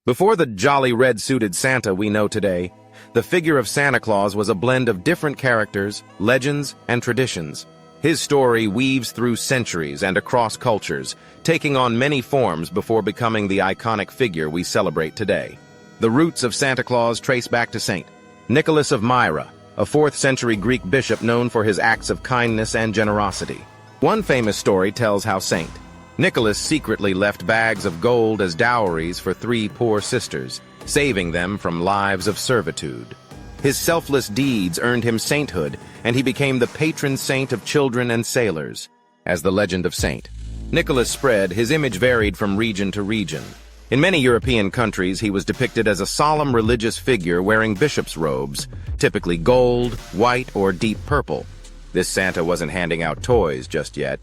Before the jolly red-suited Santa we know today, the figure of Santa Claus was a blend of different characters, legends, and traditions. His story weaves through centuries and across cultures, taking on many forms before becoming the iconic figure we celebrate today. The roots of Santa Claus trace back to Saint Nicholas of Myra, a 4th-century Greek bishop known for his acts of kindness and generosity. One famous story tells how Saint Nicholas secretly left bags of gold as dowries for 3 poor sisters, saving them from lives of servitude. His selfless deeds earned him sainthood, and he became the patron saint of children and sailors. As the legend of Saint Nicholas spread, his image varied from region to region. In many European countries, he was depicted as a solemn religious figure wearing bishop's robes, typically gold, white, or deep purple. This Santa wasn't handing out toys just yet.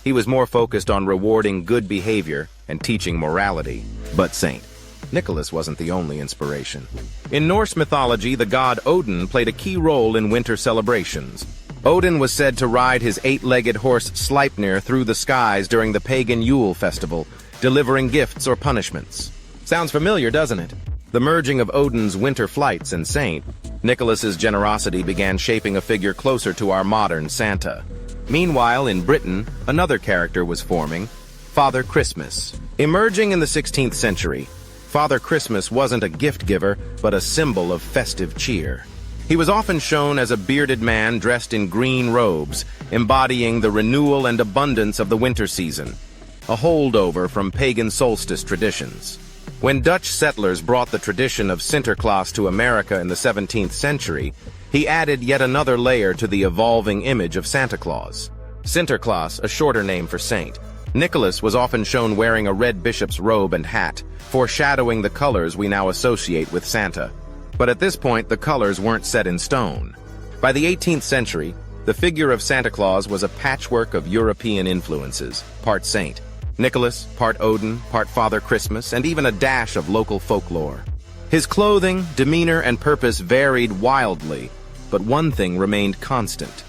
He was more focused on rewarding good behavior and teaching morality. But Saint Nicholas wasn't the only inspiration. In Norse mythology, the god Odin played a key role in winter celebrations. Odin was said to ride his 8-legged horse Sleipnir through the skies during the pagan Yule festival, delivering gifts or punishments. Sounds familiar, doesn't it? The merging of Odin's winter flights and Saint Nicholas's generosity began shaping a figure closer to our modern Santa. Meanwhile, in Britain, another character was forming, Father Christmas. Emerging in the 16th century, Father Christmas wasn't a gift giver, but a symbol of festive cheer. He was often shown as a bearded man dressed in green robes, embodying the renewal and abundance of the winter season, a holdover from pagan solstice traditions. When Dutch settlers brought the tradition of Sinterklaas to America in the 17th century, he added yet another layer to the evolving image of Santa Claus. Sinterklaas, a shorter name for Saint Nicholas, was often shown wearing a red bishop's robe and hat, foreshadowing the colors we now associate with Santa. But at this point, the colors weren't set in stone. By the 18th century, the figure of Santa Claus was a patchwork of European influences, part Saint Nicholas, part Odin, part Father Christmas, and even a dash of local folklore. His clothing, demeanor, and purpose varied wildly, but one thing remained constant.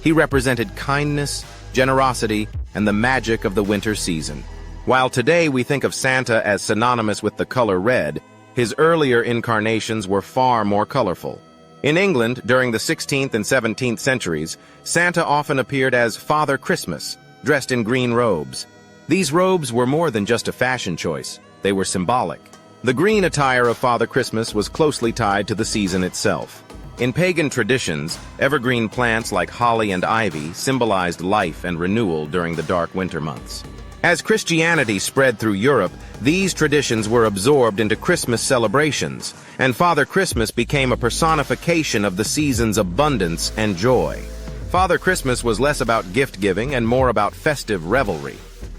He represented kindness, generosity, and the magic of the winter season. While today we think of Santa as synonymous with the color red, his earlier incarnations were far more colorful. In England, during the 16th and 17th centuries, Santa often appeared as Father Christmas, dressed in green robes. These robes were more than just a fashion choice. They were symbolic. The green attire of Father Christmas was closely tied to the season itself. In pagan traditions, evergreen plants like holly and ivy symbolized life and renewal during the dark winter months. As Christianity spread through Europe, these traditions were absorbed into Christmas celebrations, and Father Christmas became a personification of the season's abundance and joy. Father Christmas was less about gift-giving and more about festive revelry.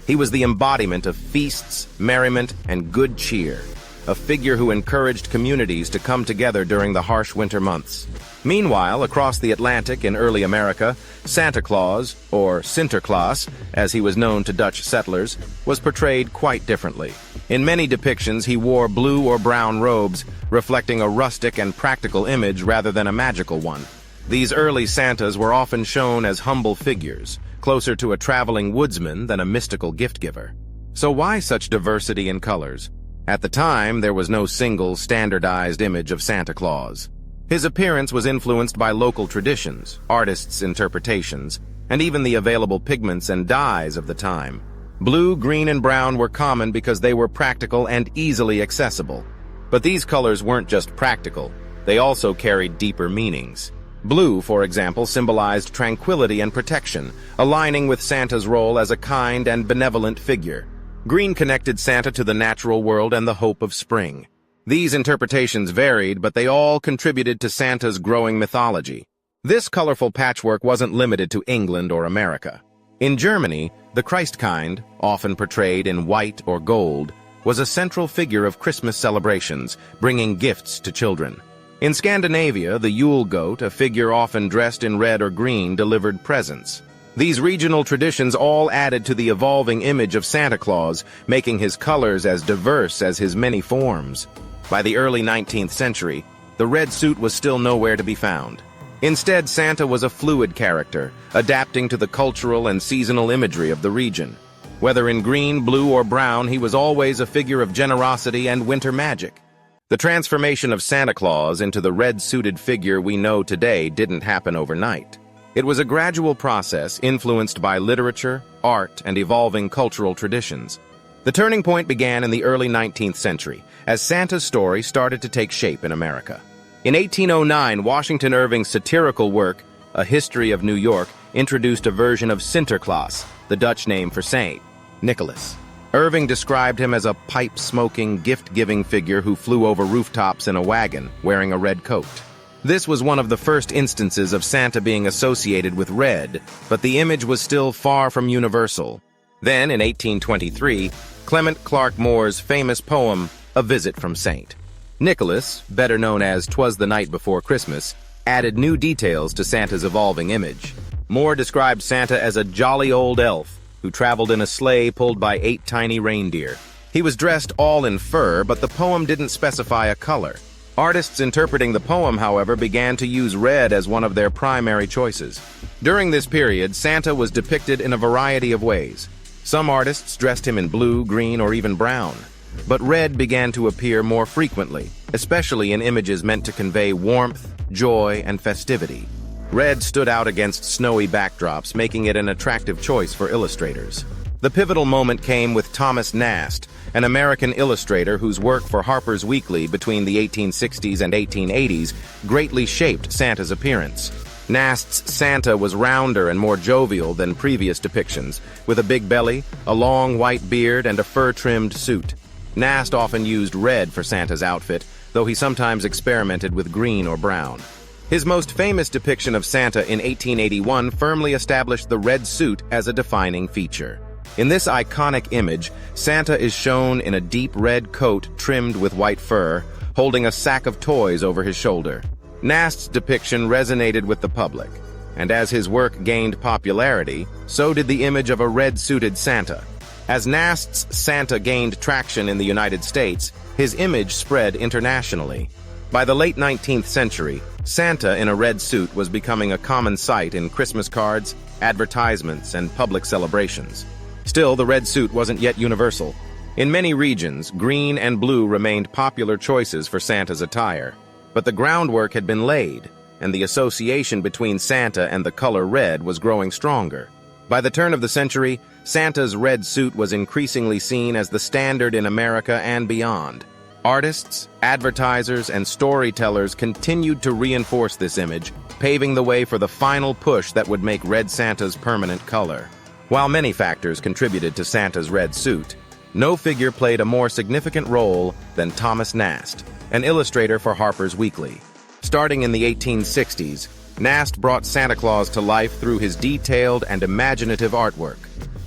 He was the embodiment of feasts, merriment, and good cheer, a figure who encouraged communities to come together during the harsh winter months. Meanwhile, across the Atlantic in early America, Santa Claus, or Sinterklaas, as he was known to Dutch settlers, was portrayed quite differently. In many depictions, he wore blue or brown robes, reflecting a rustic and practical image rather than a magical one. These early Santas were often shown as humble figures, closer to a traveling woodsman than a mystical gift-giver. So why such diversity in colors? At the time, there was no single, standardized image of Santa Claus. His appearance was influenced by local traditions, artists' interpretations, and even the available pigments and dyes of the time. Blue, green, and brown were common because they were practical and easily accessible. But these colors weren't just practical, they also carried deeper meanings. Blue, for example, symbolized tranquility and protection, aligning with Santa's role as a kind and benevolent figure. Green connected Santa to the natural world and the hope of spring. These interpretations varied, but they all contributed to Santa's growing mythology. This colorful patchwork wasn't limited to England or America. In Germany, the Christkind, often portrayed in white or gold, was a central figure of Christmas celebrations, bringing gifts to children. In Scandinavia, the Yule goat, a figure often dressed in red or green, delivered presents. These regional traditions all added to the evolving image of Santa Claus, making his colors as diverse as his many forms. By the early 19th century, the red suit was still nowhere to be found. Instead, Santa was a fluid character, adapting to the cultural and seasonal imagery of the region. Whether in green, blue, or brown, he was always a figure of generosity and winter magic. The transformation of Santa Claus into the red-suited figure we know today didn't happen overnight. It was a gradual process influenced by literature, art, and evolving cultural traditions. The turning point began in the early 19th century, as Santa's story started to take shape in America. In 1809, Washington Irving's satirical work, A History of New York, introduced a version of Sinterklaas, the Dutch name for Saint Nicholas. Irving described him as a pipe-smoking, gift-giving figure who flew over rooftops in a wagon, wearing a red coat. This was one of the first instances of Santa being associated with red, but the image was still far from universal. Then, in 1823, Clement Clarke Moore's famous poem, A Visit from St. Nicholas, better known as 'Twas the Night Before Christmas, added new details to Santa's evolving image. Moore described Santa as a jolly old elf who traveled in a sleigh pulled by 8 tiny reindeer. He was dressed all in fur, but the poem didn't specify a color. Artists interpreting the poem, however, began to use red as one of their primary choices. During this period, Santa was depicted in a variety of ways. Some artists dressed him in blue, green, or even brown. But red began to appear more frequently, especially in images meant to convey warmth, joy, and festivity. Red stood out against snowy backdrops, making it an attractive choice for illustrators. The pivotal moment came with Thomas Nast, an American illustrator whose work for Harper's Weekly between the 1860s and 1880s greatly shaped Santa's appearance. Nast's Santa was rounder and more jovial than previous depictions, with a big belly, a long white beard, and a fur-trimmed suit. Nast often used red for Santa's outfit, though he sometimes experimented with green or brown. His most famous depiction of Santa in 1881 firmly established the red suit as a defining feature. In this iconic image, Santa is shown in a deep red coat trimmed with white fur, holding a sack of toys over his shoulder. Nast's depiction resonated with the public, and as his work gained popularity, so did the image of a red-suited Santa. As Nast's Santa gained traction in the United States, his image spread internationally. By the late 19th century, Santa in a red suit was becoming a common sight in Christmas cards, advertisements, and public celebrations. Still, the red suit wasn't yet universal. In many regions, green and blue remained popular choices for Santa's attire. But the groundwork had been laid, and the association between Santa and the color red was growing stronger. By the turn of the century, Santa's red suit was increasingly seen as the standard in America and beyond. Artists, advertisers, and storytellers continued to reinforce this image, paving the way for the final push that would make Red Santa's permanent color. While many factors contributed to Santa's red suit, no figure played a more significant role than Thomas Nast, an illustrator for Harper's Weekly. Starting in the 1860s, Nast brought Santa Claus to life through his detailed and imaginative artwork.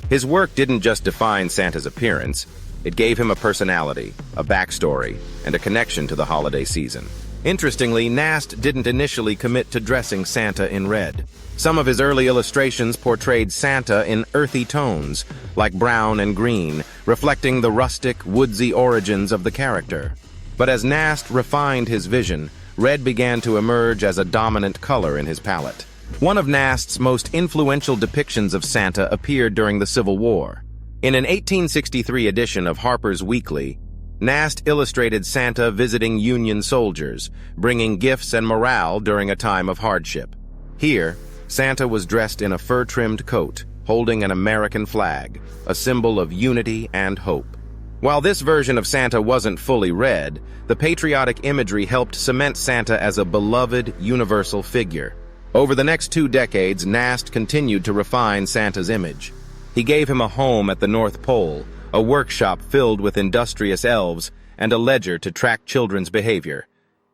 His work didn't just define Santa's appearance, it gave him a personality, a backstory, and a connection to the holiday season. Interestingly, Nast didn't initially commit to dressing Santa in red. Some of his early illustrations portrayed Santa in earthy tones, like brown and green, reflecting the rustic, woodsy origins of the character. But as Nast refined his vision, red began to emerge as a dominant color in his palette. One of Nast's most influential depictions of Santa appeared during the Civil War. In an 1863 edition of Harper's Weekly, Nast illustrated Santa visiting Union soldiers, bringing gifts and morale during a time of hardship. Here, Santa was dressed in a fur-trimmed coat, holding an American flag, a symbol of unity and hope. While this version of Santa wasn't fully red, the patriotic imagery helped cement Santa as a beloved, universal figure. Over the next 2 decades, Nast continued to refine Santa's image. He gave him a home at the North Pole, a workshop filled with industrious elves, and a ledger to track children's behavior,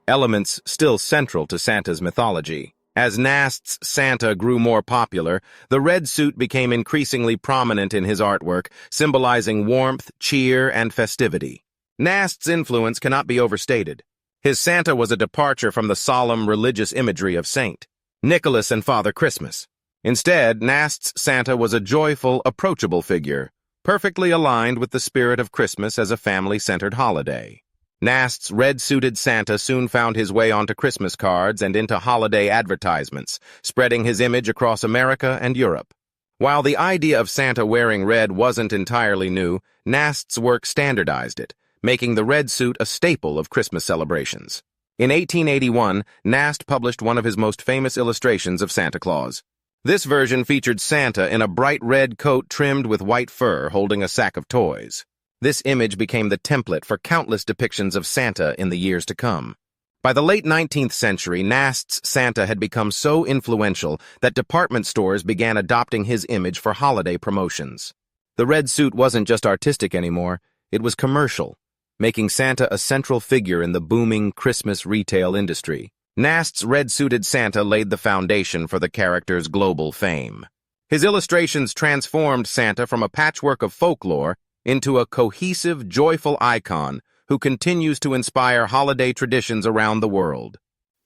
elements still central to Santa's mythology. As Nast's Santa grew more popular, the red suit became increasingly prominent in his artwork, symbolizing warmth, cheer, and festivity. Nast's influence cannot be overstated. His Santa was a departure from the solemn religious imagery of Saint Nicholas and Father Christmas. Instead, Nast's Santa was a joyful, approachable figure, perfectly aligned with the spirit of Christmas as a family-centered holiday. Nast's red-suited Santa soon found his way onto Christmas cards and into holiday advertisements, spreading his image across America and Europe. While the idea of Santa wearing red wasn't entirely new, Nast's work standardized it, making the red suit a staple of Christmas celebrations. In 1881, Nast published one of his most famous illustrations of Santa Claus. This version featured Santa in a bright red coat trimmed with white fur holding a sack of toys. This image became the template for countless depictions of Santa in the years to come. By the late 19th century, Nast's Santa had become so influential that department stores began adopting his image for holiday promotions. The red suit wasn't just artistic anymore, it was commercial, making Santa a central figure in the booming Christmas retail industry. Nast's red-suited Santa laid the foundation for the character's global fame. His illustrations transformed Santa from a patchwork of folklore into a cohesive, joyful icon who continues to inspire holiday traditions around the world.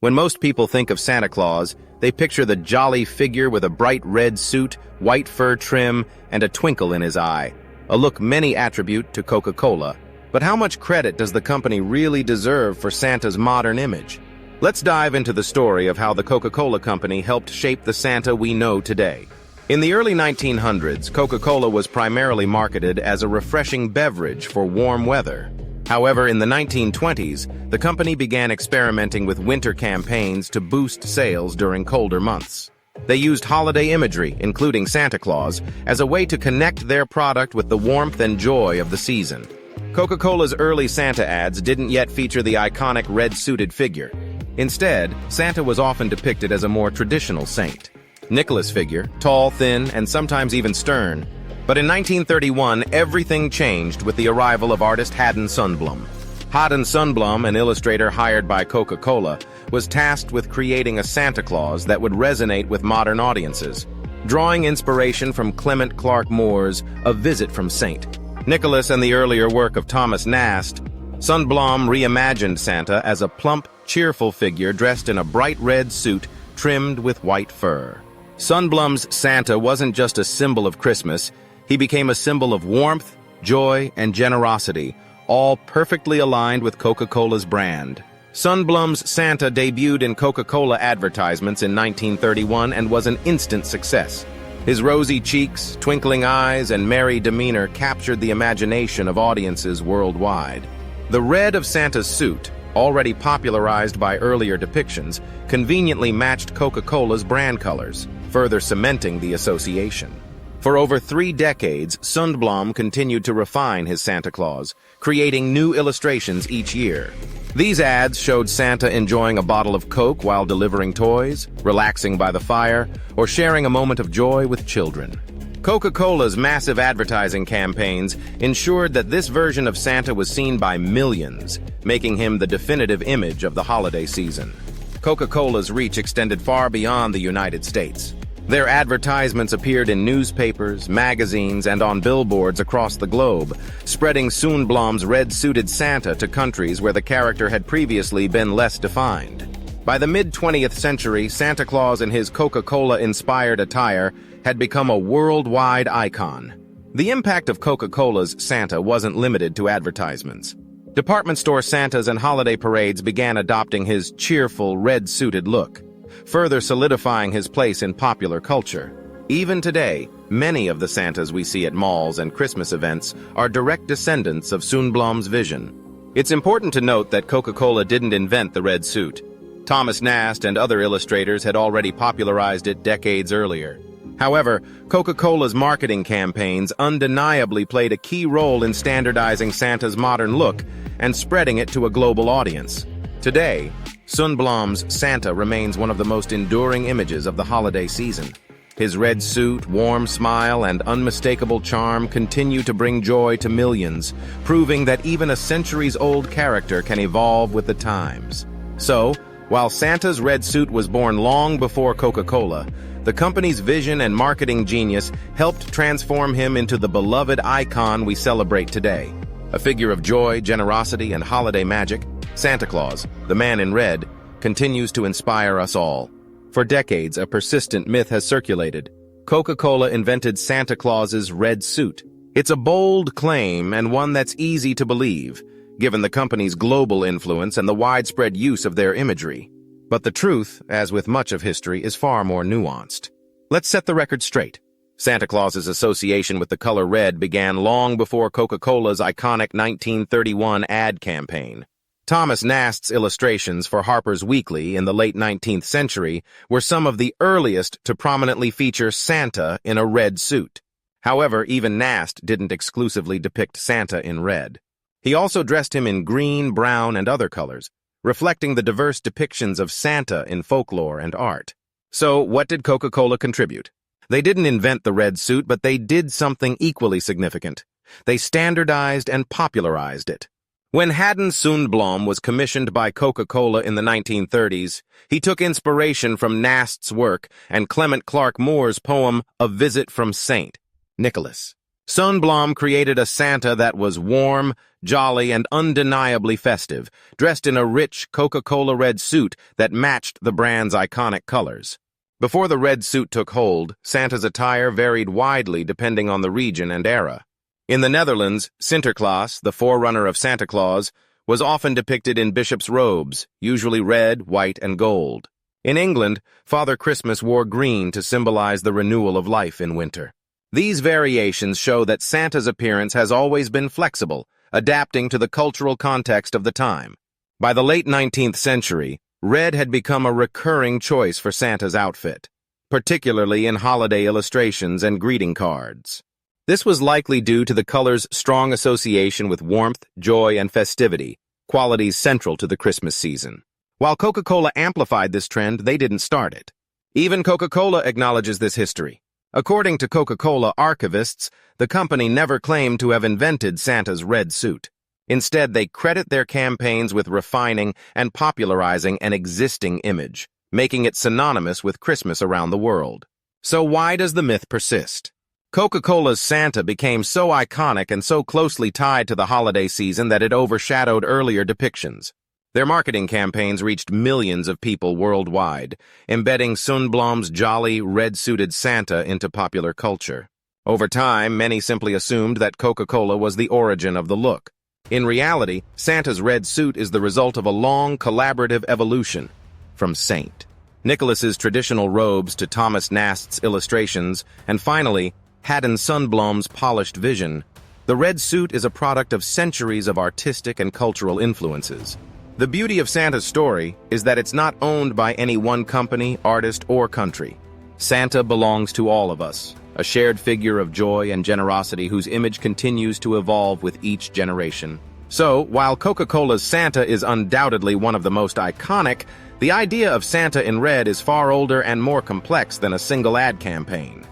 When most people think of Santa Claus, they picture the jolly figure with a bright red suit, white fur trim, and a twinkle in his eye, a look many attribute to Coca-Cola. But how much credit does the company really deserve for Santa's modern image? Let's dive into the story of how the Coca-Cola Company helped shape the Santa we know today. In the early 1900s, Coca-Cola was primarily marketed as a refreshing beverage for warm weather. However, in the 1920s, the company began experimenting with winter campaigns to boost sales during colder months. They used holiday imagery, including Santa Claus, as a way to connect their product with the warmth and joy of the season. Coca-Cola's early Santa ads didn't yet feature the iconic red-suited figure. Instead, Santa was often depicted as a more traditional saint. Nicholas figure, tall, thin, and sometimes even stern. But in 1931, everything changed with the arrival of artist Haddon Sundblom. Haddon Sundblom, an illustrator hired by Coca-Cola, was tasked with creating a Santa Claus that would resonate with modern audiences, drawing inspiration from Clement Clarke Moore's A Visit from St. Nicholas and the earlier work of Thomas Nast, Sundblom reimagined Santa as a plump, cheerful figure dressed in a bright red suit trimmed with white fur. Sundblom's Santa wasn't just a symbol of Christmas, he became a symbol of warmth, joy, and generosity, all perfectly aligned with Coca-Cola's brand. Sundblom's Santa debuted in Coca-Cola advertisements in 1931 and was an instant success. His rosy cheeks, twinkling eyes, and merry demeanor captured the imagination of audiences worldwide. The red of Santa's suit, already popularized by earlier depictions, conveniently matched Coca-Cola's brand colors, further cementing the association. For over 3 decades, Sundblom continued to refine his Santa Claus, creating new illustrations each year. These ads showed Santa enjoying a bottle of Coke while delivering toys, relaxing by the fire, or sharing a moment of joy with children. Coca-Cola's massive advertising campaigns ensured that this version of Santa was seen by millions, making him the definitive image of the holiday season. Coca-Cola's reach extended far beyond the United States. Their advertisements appeared in newspapers, magazines, and on billboards across the globe, spreading Sundblom's red-suited Santa to countries where the character had previously been less defined. By the mid-20th century, Santa Claus in his Coca-Cola-inspired attire had become a worldwide icon. The impact of Coca-Cola's Santa wasn't limited to advertisements. Department store Santas and holiday parades began adopting his cheerful, red-suited look, further solidifying his place in popular culture. Even today, many of the Santas we see at malls and Christmas events are direct descendants of Sundblom's vision. It's important to note that Coca-Cola didn't invent the red suit. Thomas Nast and other illustrators had already popularized it decades earlier. However, Coca-Cola's marketing campaigns undeniably played a key role in standardizing Santa's modern look and spreading it to a global audience. Today, Sundblom's Santa remains one of the most enduring images of the holiday season. His red suit, warm smile, and unmistakable charm continue to bring joy to millions, proving that even a centuries-old character can evolve with the times. So, while Santa's red suit was born long before Coca-Cola, the company's vision and marketing genius helped transform him into the beloved icon we celebrate today. A figure of joy, generosity, and holiday magic, Santa Claus, the man in red, continues to inspire us all. For decades, a persistent myth has circulated. Coca-Cola invented Santa Claus's red suit. It's a bold claim and one that's easy to believe, given the company's global influence and the widespread use of their imagery. But the truth, as with much of history, is far more nuanced. Let's set the record straight. Santa Claus's association with the color red began long before Coca-Cola's iconic 1931 ad campaign. Thomas Nast's illustrations for Harper's Weekly in the late 19th century were some of the earliest to prominently feature Santa in a red suit. However, even Nast didn't exclusively depict Santa in red. He also dressed him in green, brown, and other colors, reflecting the diverse depictions of Santa in folklore and art. So, what did Coca-Cola contribute? They didn't invent the red suit, but they did something equally significant. They standardized and popularized it. When Haddon Sundblom was commissioned by Coca-Cola in the 1930s, he took inspiration from Nast's work and Clement Clarke Moore's poem A Visit from St. Nicholas. Sundblom created a Santa that was warm, jolly, and undeniably festive, dressed in a rich Coca-Cola red suit that matched the brand's iconic colors. Before the red suit took hold, Santa's attire varied widely depending on the region and era. In the Netherlands, Sinterklaas, the forerunner of Santa Claus, was often depicted in bishop's robes, usually red, white, and gold. In England, Father Christmas wore green to symbolize the renewal of life in winter. These variations show that Santa's appearance has always been flexible, adapting to the cultural context of the time. By the late 19th century, red had become a recurring choice for Santa's outfit, particularly in holiday illustrations and greeting cards. This was likely due to the color's strong association with warmth, joy, and festivity, qualities central to the Christmas season. While Coca-Cola amplified this trend, they didn't start it. Even Coca-Cola acknowledges this history. According to Coca-Cola archivists, the company never claimed to have invented Santa's red suit. Instead, they credit their campaigns with refining and popularizing an existing image, making it synonymous with Christmas around the world. So why does the myth persist? Coca-Cola's Santa became so iconic and so closely tied to the holiday season that it overshadowed earlier depictions. Their marketing campaigns reached millions of people worldwide, embedding Sundblom's jolly, red-suited Santa into popular culture. Over time, many simply assumed that Coca-Cola was the origin of the look. In reality, Santa's red suit is the result of a long, collaborative evolution, from St. Nicholas's traditional robes to Thomas Nast's illustrations, and finally, Haddon Sundblom's polished vision. The red suit is a product of centuries of artistic and cultural influences. The beauty of Santa's story is that it's not owned by any one company, artist, or country. Santa belongs to all of us, a shared figure of joy and generosity whose image continues to evolve with each generation. So, while Coca-Cola's Santa is undoubtedly one of the most iconic, the idea of Santa in red is far older and more complex than a single ad campaign.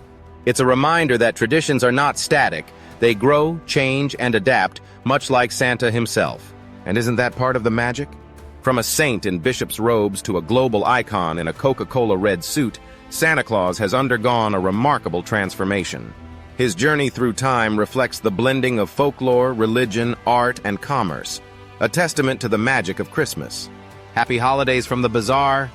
It's a reminder that traditions are not static. They grow, change, and adapt, much like Santa himself. And isn't that part of the magic? From a saint in bishop's robes to a global icon in a Coca-Cola red suit, Santa Claus has undergone a remarkable transformation. His journey through time reflects the blending of folklore, religion, art, and commerce, a testament to the magic of Christmas. Happy holidays from the bazaar.